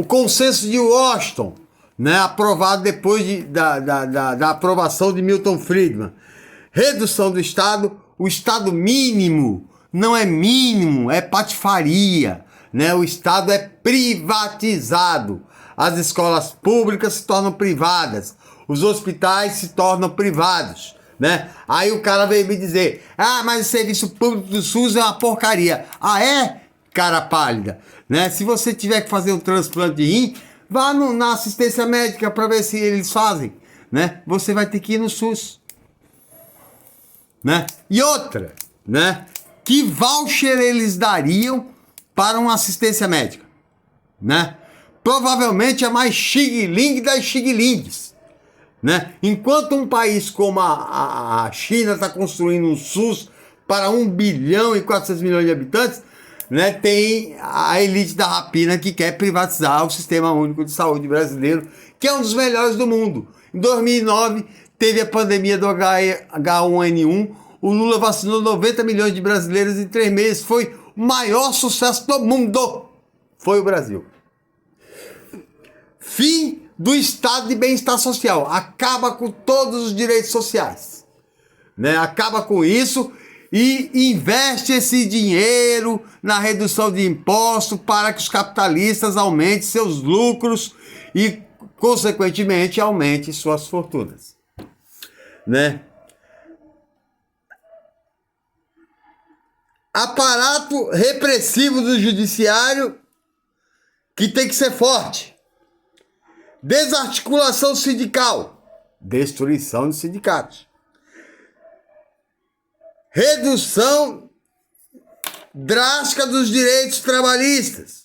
O consenso de Washington, né, aprovado depois da aprovação de Milton Friedman. Redução do Estado, o Estado mínimo não é mínimo, é patifaria, né? O Estado é privatizado, as escolas públicas se tornam privadas, os hospitais se tornam privados, né? Aí o cara veio me dizer, mas o serviço público do SUS é uma porcaria. Ah, é? Cara pálida, né? Se você tiver que fazer um transplante de rim, vá na assistência médica para ver se eles fazem, né? Você vai ter que ir no SUS, né? E outra, né? Que voucher eles dariam para uma assistência médica, né? Provavelmente a mais xing-ling das xing-lings, né? Enquanto um país como a China está construindo um SUS para 1 bilhão e 400 milhões de habitantes, né? Tem a elite da rapina que quer privatizar o Sistema Único de Saúde brasileiro, que é um dos melhores do mundo. Em 2009, teve a pandemia do H1N1, o Lula vacinou 90 milhões de brasileiros em 3 meses, foi o maior sucesso do mundo, foi o Brasil. Fim do estado de bem-estar social, acaba com todos os direitos sociais, né? Acaba com isso e investe esse dinheiro na redução de impostos para que os capitalistas aumentem seus lucros e, consequentemente, aumentem suas fortunas, né? Aparato repressivo do judiciário que tem que ser forte. Desarticulação sindical, destruição de sindicatos. Redução drástica dos direitos trabalhistas,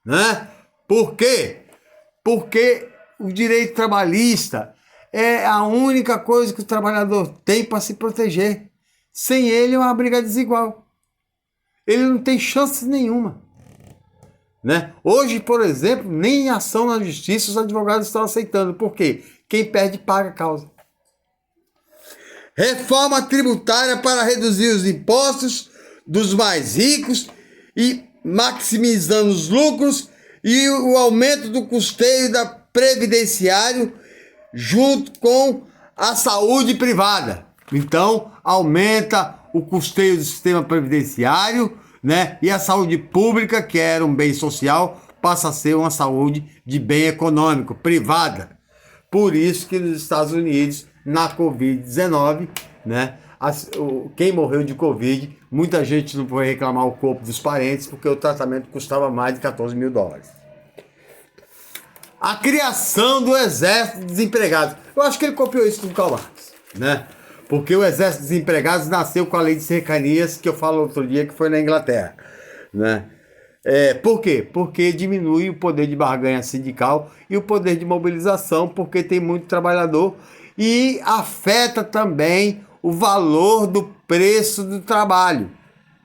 né? Por quê? Porque o direito trabalhista é a única coisa que o trabalhador tem para se proteger. Sem ele é uma briga desigual. Ele não tem chance nenhuma, né? Hoje, por exemplo, nem ação na justiça os advogados estão aceitando. Por quê? Quem perde paga a causa. Reforma tributária para reduzir os impostos dos mais ricos e maximizando os lucros e o aumento do custeio da previdenciário junto com a saúde privada. Então, aumenta o custeio do sistema previdenciário, né? E a saúde pública, que era um bem social, passa a ser uma saúde de bem econômico, privada. Por isso que nos Estados Unidos, na Covid-19, né? Quem morreu de Covid, muita gente não foi reclamar o corpo dos parentes, porque o tratamento custava mais de 14 mil dólares. A criação do Exército de Desempregados. Eu acho que ele copiou isso do Karl Marx, né? Porque o Exército de Desempregados nasceu com a lei de cercanias, que eu falo outro dia, que foi na Inglaterra, né? Por quê? Porque diminui o poder de barganha sindical e o poder de mobilização, porque tem muito trabalhador e afeta também o valor do preço do trabalho,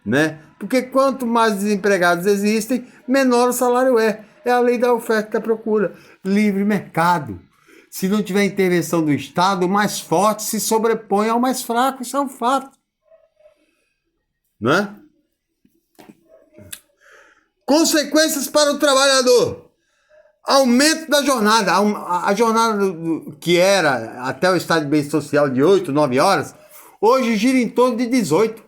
né? Porque quanto mais desempregados existem, menor o salário é. É a lei da oferta e da procura. Livre mercado. Se não tiver intervenção do Estado, o mais forte se sobrepõe ao mais fraco. Isso é um fato, né? Consequências para o trabalhador. Aumento da jornada. A jornada que era até o estado de bem social de 8, 9 horas, hoje gira em torno de 18.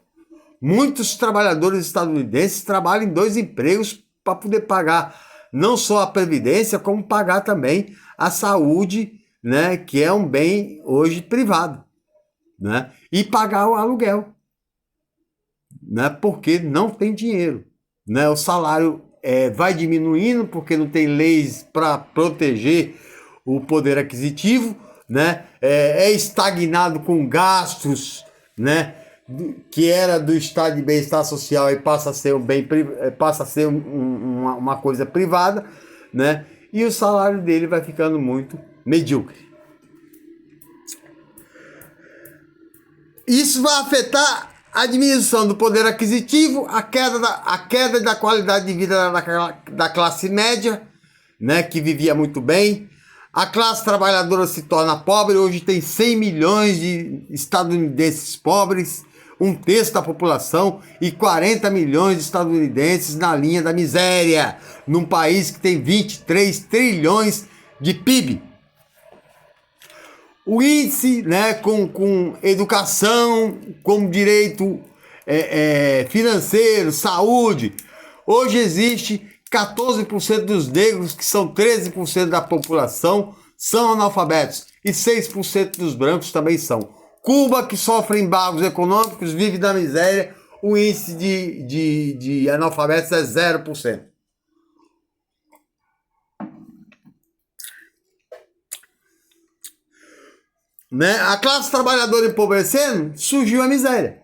Muitos trabalhadores estadunidenses trabalham em 2 empregos para poder pagar não só a previdência, como pagar também a saúde, né, que é um bem hoje privado, né, e pagar o aluguel, né, porque não tem dinheiro, né, o salário vai diminuindo porque não tem leis para proteger o poder aquisitivo, né, é estagnado com gastos, né, que era do estado de bem-estar social e passa a ser uma coisa privada, né? E o salário dele vai ficando muito medíocre. Isso vai afetar a diminuição do poder aquisitivo, a queda da qualidade de vida da classe média, né? Que vivia muito bem. A classe trabalhadora se torna pobre. Hoje tem 100 milhões de estadunidenses pobres. um terço da população e 40 milhões de estadunidenses na linha da miséria, num país que tem 23 trilhões de PIB. O índice, né, com educação, com direito financeiro, saúde, hoje existe 14% dos negros, que são 13% da população, são analfabetos, e 6% dos brancos também são. Cuba, que sofre embargos econômicos, vive na miséria, o índice de analfabetos é 0%. Né? A classe trabalhadora empobrecendo, surgiu a miséria.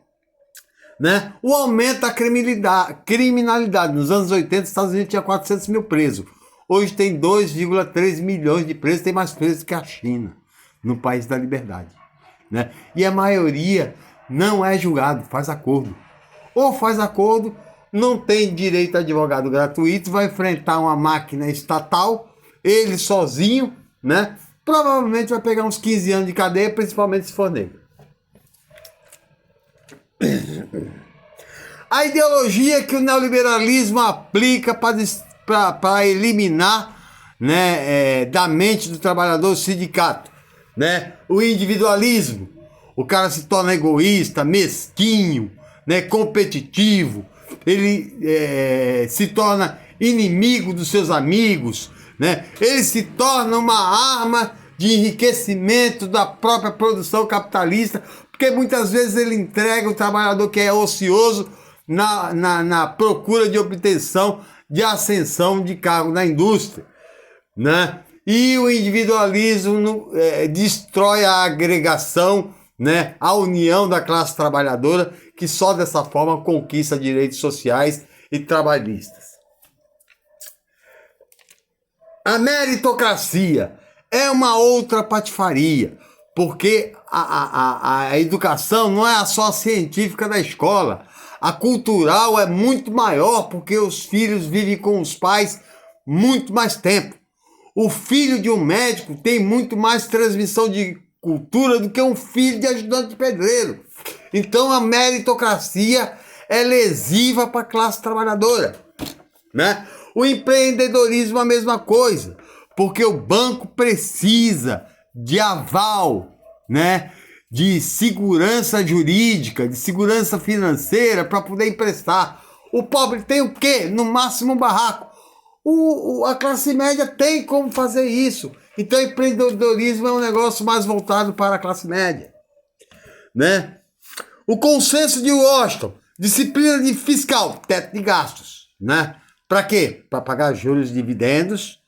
Né? O aumento da criminalidade. Nos anos 80, os Estados Unidos tinha 400 mil presos. Hoje tem 2,3 milhões de presos, tem mais presos que a China, no país da liberdade. Né? E a maioria não é julgado, faz acordo. Ou faz acordo, não tem direito a advogado gratuito, vai enfrentar uma máquina estatal, ele sozinho, né? Provavelmente vai pegar uns 15 anos de cadeia, principalmente se for negro. A ideologia que o neoliberalismo aplica para eliminar, né, da mente do trabalhador o sindicato, né? O individualismo. O cara se torna egoísta, mesquinho, né, competitivo, ele se torna inimigo dos seus amigos, né? Ele se torna uma arma de enriquecimento da própria produção capitalista, porque muitas vezes ele entrega o trabalhador que é ocioso na procura de obtenção de ascensão de cargo na indústria, né? E o individualismo destrói a agregação, né? A união da classe trabalhadora, que só dessa forma conquista direitos sociais e trabalhistas. A meritocracia é uma outra patifaria, porque a educação não é só a científica da escola. A cultural é muito maior, porque os filhos vivem com os pais muito mais tempo. O filho de um médico tem muito mais transmissão de cultura do que um filho de ajudante de pedreiro. Então a meritocracia é lesiva para a classe trabalhadora, né? O empreendedorismo é a mesma coisa, porque o banco precisa de aval, né? De segurança jurídica, de segurança financeira para poder emprestar. O pobre tem o quê? No máximo um barraco. A classe média tem como fazer isso. Então, empreendedorismo é um negócio mais voltado para a classe média, né? O consenso de Washington, disciplina de fiscal, teto de gastos, né? Para quê? Para pagar juros e dividendos,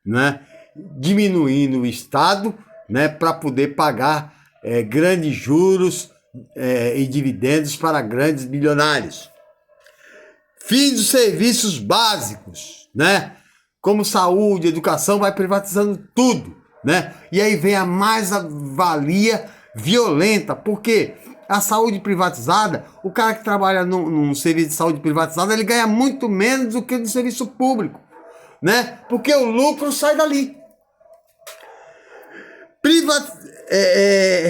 né? Diminuindo o Estado, né? Para poder pagar grandes juros e dividendos para grandes bilionários. Fim dos serviços básicos, né? Como saúde, educação, vai privatizando tudo, né? E aí vem a mais-valia violenta, porque a saúde privatizada, o cara que trabalha num serviço de saúde privatizada, ele ganha muito menos do que no serviço público, né? Porque o lucro sai dali.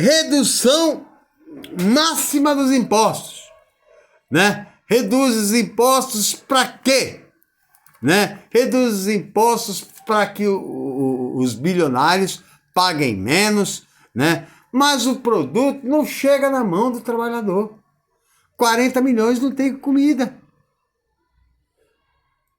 Redução máxima dos impostos, né? Reduz os impostos para quê? Né? Reduz os impostos para que os bilionários paguem menos, né? Mas o produto não chega na mão do trabalhador. 40 milhões não tem comida,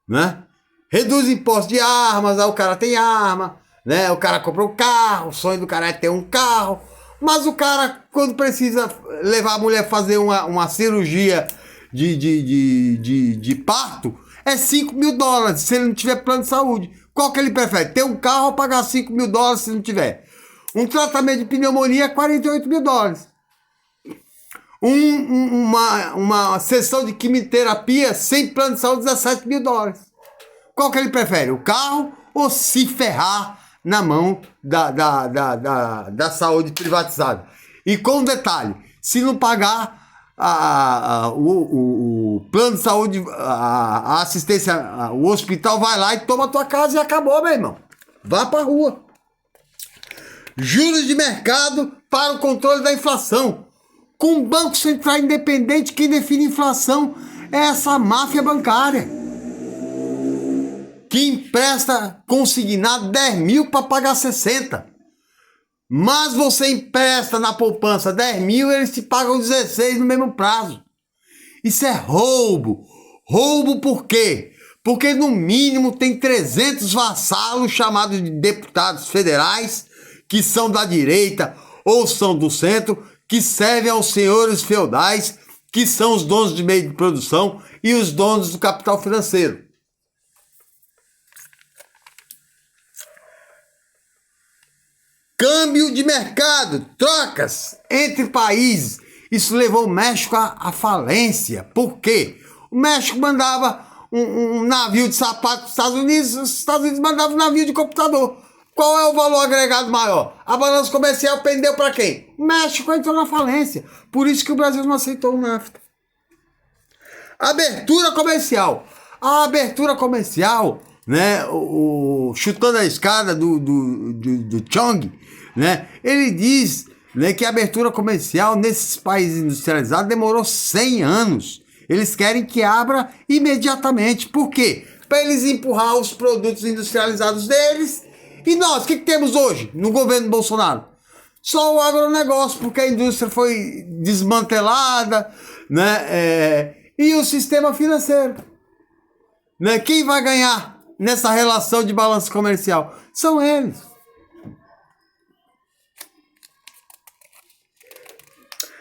né? Reduz impostos de armas, aí o cara tem arma, né? O cara comprou um carro, o sonho do cara é ter um carro, mas o cara, quando precisa levar a mulher a fazer uma cirurgia de parto, é 5 mil dólares, se ele não tiver plano de saúde. Qual que ele prefere? Ter um carro ou pagar 5 mil dólares se não tiver? Um tratamento de pneumonia é 48 mil dólares. Uma sessão de quimioterapia sem plano de saúde, 17 mil dólares. Qual que ele prefere? O carro ou se ferrar na mão da saúde privatizada? E com um detalhe, se não pagar o plano de saúde, a assistência, o hospital vai lá e toma a tua casa e acabou, meu irmão. Vá pra rua. Juros de mercado para o controle da inflação. Com um Banco Central independente, quem define inflação é essa máfia bancária, que empresta consignado 10 mil para pagar 60. Mas você empresta na poupança 10 mil, eles te pagam 16 no mesmo prazo. Isso é roubo. Roubo por quê? Porque no mínimo tem 300 vassalos chamados de deputados federais, que são da direita ou são do centro, que servem aos senhores feudais, que são os donos de meio de produção e os donos do capital financeiro. Câmbio de mercado, trocas entre países. Isso levou o México à falência. Por quê? O México mandava um navio de sapato para os Estados Unidos mandavam um navio de computador. Qual é o valor agregado maior? A balança comercial pendeu para quem? O México entrou na falência. Por isso que o Brasil não aceitou o NAFTA. Abertura comercial. A abertura comercial, né, chutando a escada do Chong, né, ele diz, né, que a abertura comercial nesses países industrializados demorou 100 anos. Eles querem que abra imediatamente. Por quê? Para eles empurrar os produtos industrializados deles. E nós, o que temos hoje no governo Bolsonaro? Só o agronegócio, porque a indústria foi desmantelada, né? E o sistema financeiro. Né? Quem vai ganhar nessa relação de balanço comercial? São eles.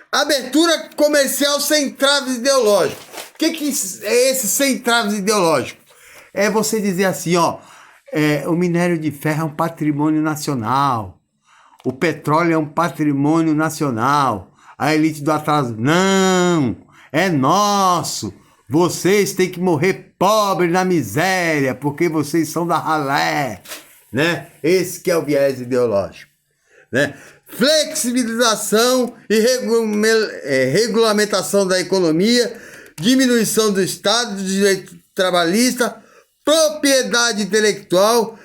Abertura comercial sem traves ideológicos. O que é esse sem traves ideológicos? É você dizer assim, ó, o minério de ferro é um patrimônio nacional, o petróleo é um patrimônio nacional, a elite do atraso, não, é nosso, vocês têm que morrer pobres na miséria, porque vocês são da ralé, né? Esse que é o viés ideológico, né? Flexibilização e regulamentação da economia, diminuição do Estado, do direito trabalhista, propriedade intelectual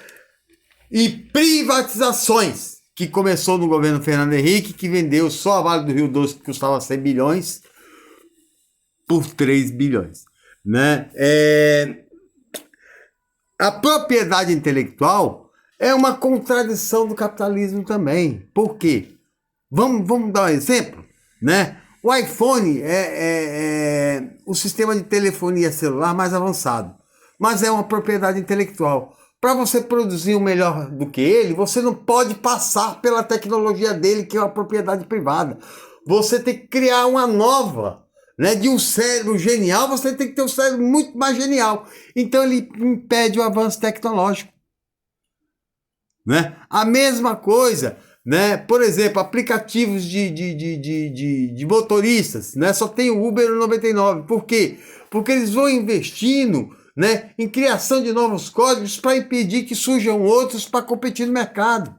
e privatizações, que começou no governo Fernando Henrique, que vendeu só a Vale do Rio Doce, que custava 100 bilhões, por 3 bilhões. Né? A propriedade intelectual é uma contradição do capitalismo também. Por quê? Vamos dar um exemplo, né? O iPhone é o sistema de telefonia celular mais avançado, mas é uma propriedade intelectual. Para você produzir um melhor do que ele, você não pode passar pela tecnologia dele, que é uma propriedade privada. Você tem que criar uma nova, né? De um cérebro genial, você tem que ter um cérebro muito mais genial. Então ele impede o avanço tecnológico. Né? A mesma coisa, né? Por exemplo, aplicativos de motoristas, né? Só tem o Uber 99. Por quê? Porque eles vão investindo, né, em criação de novos códigos para impedir que surjam outros para competir no mercado.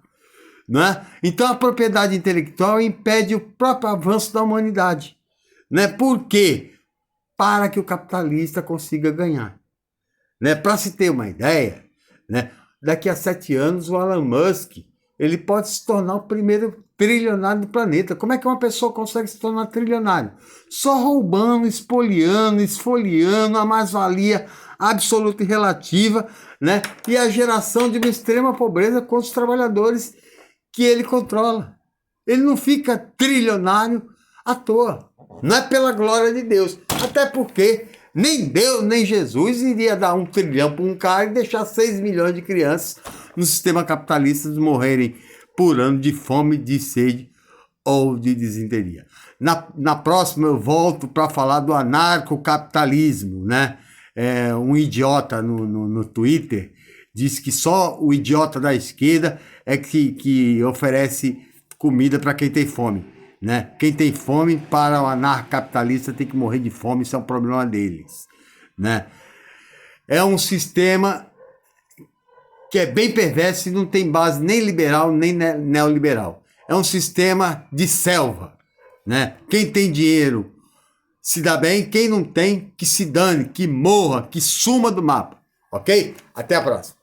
Né? Então a propriedade intelectual impede o próprio avanço da humanidade. Né? Por quê? Para que o capitalista consiga ganhar. Né? Para se ter uma ideia, né? Daqui a 7 anos o Elon Musk ele pode se tornar o primeiro trilionário do planeta. Como é que uma pessoa consegue se tornar trilionário? Só roubando, espoliando, esfoliando a mais-valia absoluta e relativa, né? E a geração de uma extrema pobreza contra os trabalhadores que ele controla. Ele não fica trilionário à toa. Não é pela glória de Deus. Até porque nem Deus, nem Jesus iria dar 1 trilhão para um cara e deixar 6 milhões de crianças no sistema capitalista morrerem por ano de fome, de sede ou de desinteria. Na próxima eu volto para falar do anarcocapitalismo, né? Um idiota no Twitter disse que só o idiota da esquerda é que oferece comida para quem tem fome. Né? Quem tem fome, para o anarcocapitalista, tem que morrer de fome, isso é um problema deles. Né? É um sistema que é bem perverso e não tem base nem liberal nem neoliberal. É um sistema de selva. Né? Quem tem dinheiro se dá bem, quem não tem, que se dane, que morra, que suma do mapa. Ok? Até a próxima.